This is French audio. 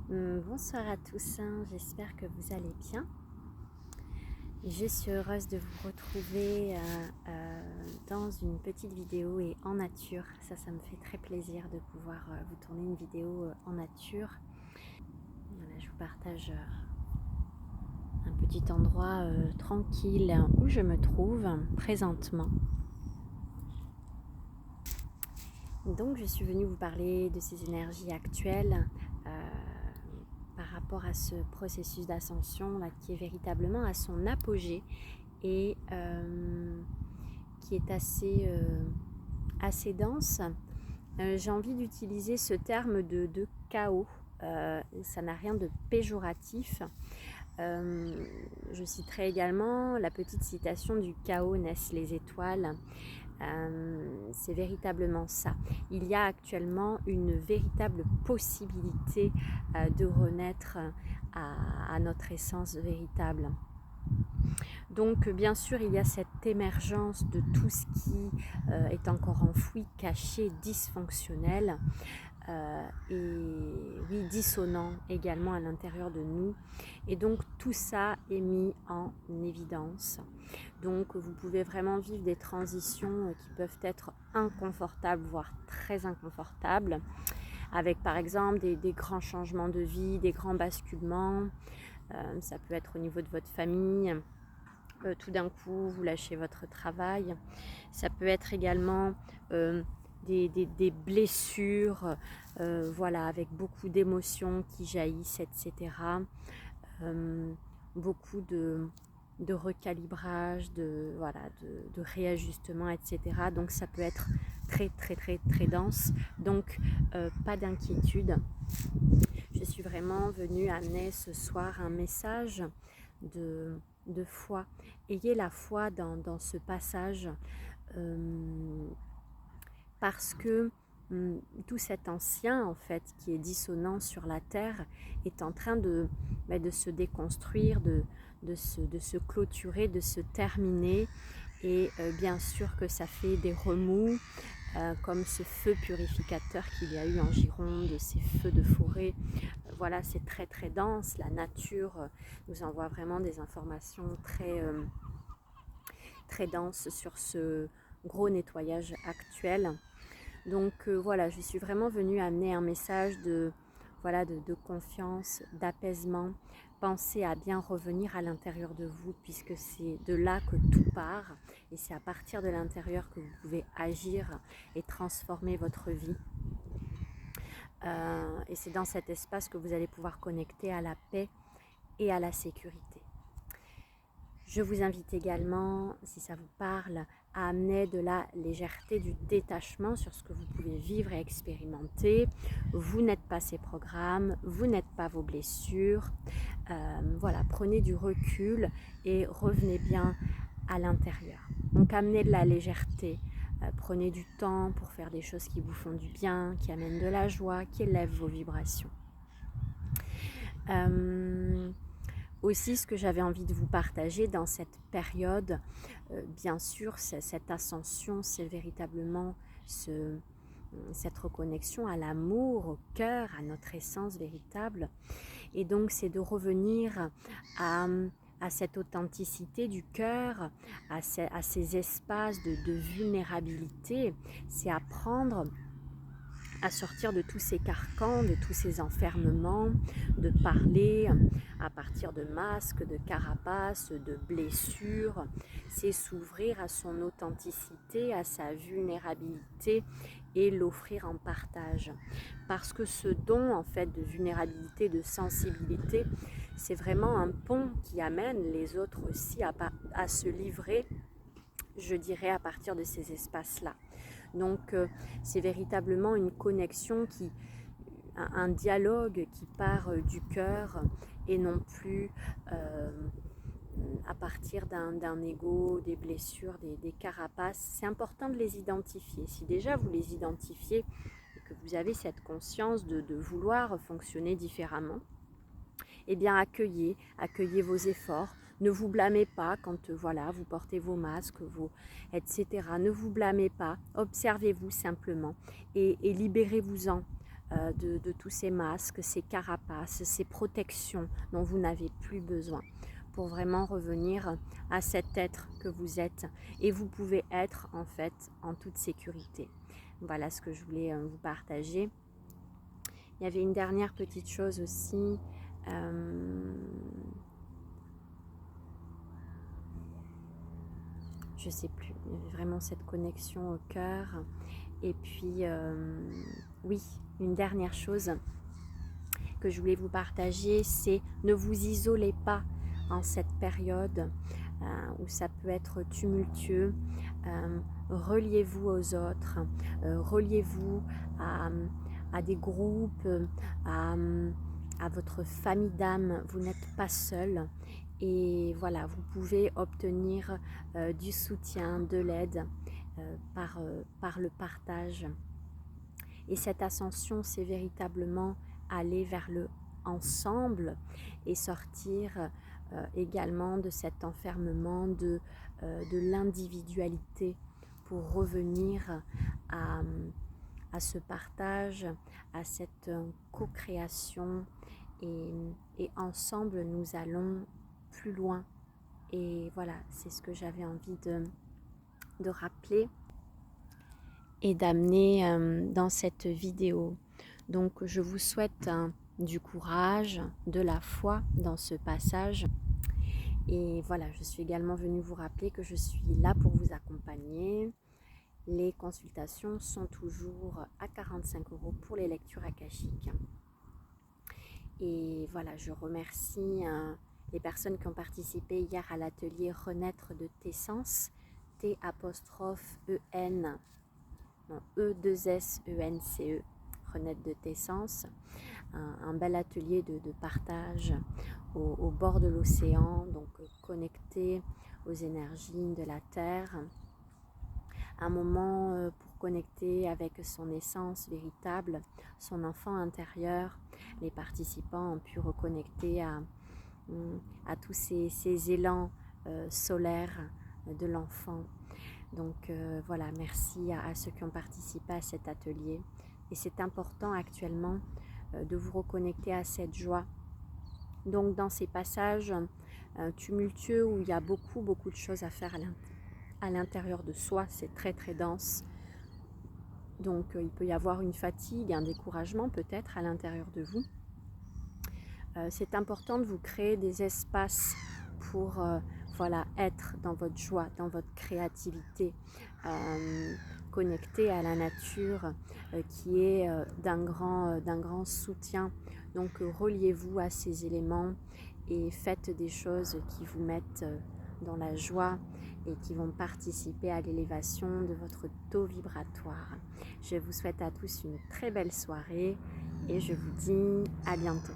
Bonsoir à tous, j'espère que vous allez bien. Je suis heureuse de vous retrouver dans une petite vidéo et en nature. Ça me fait très plaisir de pouvoir vous tourner une vidéo en nature. Voilà, je vous partage un petit endroit tranquille où je me trouve présentement. Donc je suis venue vous parler de ces énergies actuelles par rapport à ce processus d'ascension là, qui est véritablement à son apogée et qui est assez dense. J'ai envie d'utiliser ce terme de chaos. Ça n'a rien de péjoratif. Je citerai également la petite citation du chaos naissent les étoiles. C'est véritablement ça. Il y a actuellement une véritable possibilité de renaître à notre essence véritable. Donc bien sûr il y a cette émergence de tout ce qui est encore enfoui, caché, dysfonctionnel et oui, dissonant également à l'intérieur de nous. Et donc tout ça est mis en évidence. Donc vous pouvez vraiment vivre des transitions qui peuvent être inconfortables, voire très inconfortables, avec par exemple des grands changements de vie, des grands basculements. Ça peut être au niveau de votre famille. Tout d'un coup vous lâchez votre travail. Ça peut être également des blessures, voilà, avec beaucoup d'émotions qui jaillissent, etc. Beaucoup de recalibrage, de réajustement, etc. Donc ça peut être très dense. Donc pas d'inquiétude. Je suis vraiment venue amener ce soir un message de foi. Ayez la foi dans ce passage parce que tout cet ancien en fait qui est dissonant sur la terre est en train de se déconstruire, de se clôturer, de se terminer. Et bien sûr que ça fait des remous, comme ce feu purificateur qu'il y a eu en Gironde, ces feux de forêt. Voilà, c'est très dense. La nature nous envoie vraiment des informations très denses sur ce gros nettoyage actuel. Donc voilà, je suis vraiment venue amener un message de confiance, d'apaisement. Pensez à bien revenir à l'intérieur de vous, puisque c'est de là que tout part. Et c'est à partir de l'intérieur que vous pouvez agir et transformer votre vie. Et c'est dans cet espace que vous allez pouvoir connecter à la paix et à la sécurité. Je vous invite également, si ça vous parle, à amener de la légèreté, du détachement sur ce que vous pouvez vivre et expérimenter. Vous n'êtes pas ces programmes, vous n'êtes pas vos blessures. Voilà, prenez du recul et revenez bien à l'intérieur. Donc amenez de la légèreté, prenez du temps pour faire des choses qui vous font du bien, qui amènent de la joie, qui élèvent vos vibrations. Aussi, ce que j'avais envie de vous partager dans cette période, bien sûr, cette ascension, c'est véritablement cette reconnexion à l'amour, au cœur, à notre essence véritable. Et donc, c'est de revenir à cette authenticité du cœur, à ces espaces de vulnérabilité. C'est apprendre à sortir de tous ces carcans, de tous ces enfermements, de parler à partir de masques, de carapaces, de blessures. C'est s'ouvrir à son authenticité, à sa vulnérabilité et l'offrir en partage. Parce que ce don en fait de vulnérabilité, de sensibilité, c'est vraiment un pont qui amène les autres aussi à se livrer, je dirais, à partir de ces espaces-là. Donc c'est véritablement une connexion, un dialogue qui part du cœur et non plus à partir d'un ego, des blessures, des carapaces. C'est important de les identifier. Si déjà vous les identifiez et que vous avez cette conscience de vouloir fonctionner différemment, eh bien accueillez vos efforts. Ne vous blâmez pas quand vous portez vos masques, etc. Ne vous blâmez pas, observez-vous simplement et libérez-vous-en de tous ces masques, ces carapaces, ces protections dont vous n'avez plus besoin, pour vraiment revenir à cet être que vous êtes. Et vous pouvez être en fait en toute sécurité. Voilà ce que je voulais vous partager. Il y avait une dernière petite chose aussi. Je sais plus, il y avait vraiment cette connexion au cœur. Et puis, oui, une dernière chose que je voulais vous partager, c'est ne vous isolez pas en cette période où ça peut être tumultueux. Reliez-vous aux autres, reliez-vous à des groupes, à votre famille d'âme. Vous n'êtes pas seul. Et voilà, vous pouvez obtenir du soutien, de l'aide par le partage. Et cette ascension, c'est véritablement aller vers le ensemble et sortir également de cet enfermement de l'individualité pour revenir à ce partage, à cette co-création. Et ensemble, nous allons plus loin. Et voilà, c'est ce que j'avais envie de rappeler et d'amener dans cette vidéo. Donc je vous souhaite du courage, de la foi dans ce passage. Et voilà, je suis également venue vous rappeler que je suis là pour vous accompagner. Les consultations sont toujours à 45 € pour les lectures akashiques. Et voilà, je remercie les personnes qui ont participé hier à l'atelier Renaître de tes sens, T'-E-N, non, E-2-S-E-N-C-E, Renaître de tes sens. Un bel atelier de partage au bord de l'océan, donc connecté aux énergies de la Terre. Un moment pour connecter avec son essence véritable, son enfant intérieur. Les participants ont pu reconnecter à tous ces élans solaires de l'enfant. Donc voilà, merci à ceux qui ont participé à cet atelier. Et c'est important actuellement de vous reconnecter à cette joie. Donc dans ces passages tumultueux où il y a beaucoup de choses à faire à l'intérieur de soi, c'est très dense. Donc il peut y avoir une fatigue, un découragement peut-être à l'intérieur de vous. C'est important de vous créer des espaces pour voilà, être dans votre joie, dans votre créativité, connecté à la nature qui est d'un grand soutien. Donc reliez-vous à ces éléments et faites des choses qui vous mettent dans la joie et qui vont participer à l'élévation de votre taux vibratoire. Je vous souhaite à tous une très belle soirée et je vous dis à bientôt.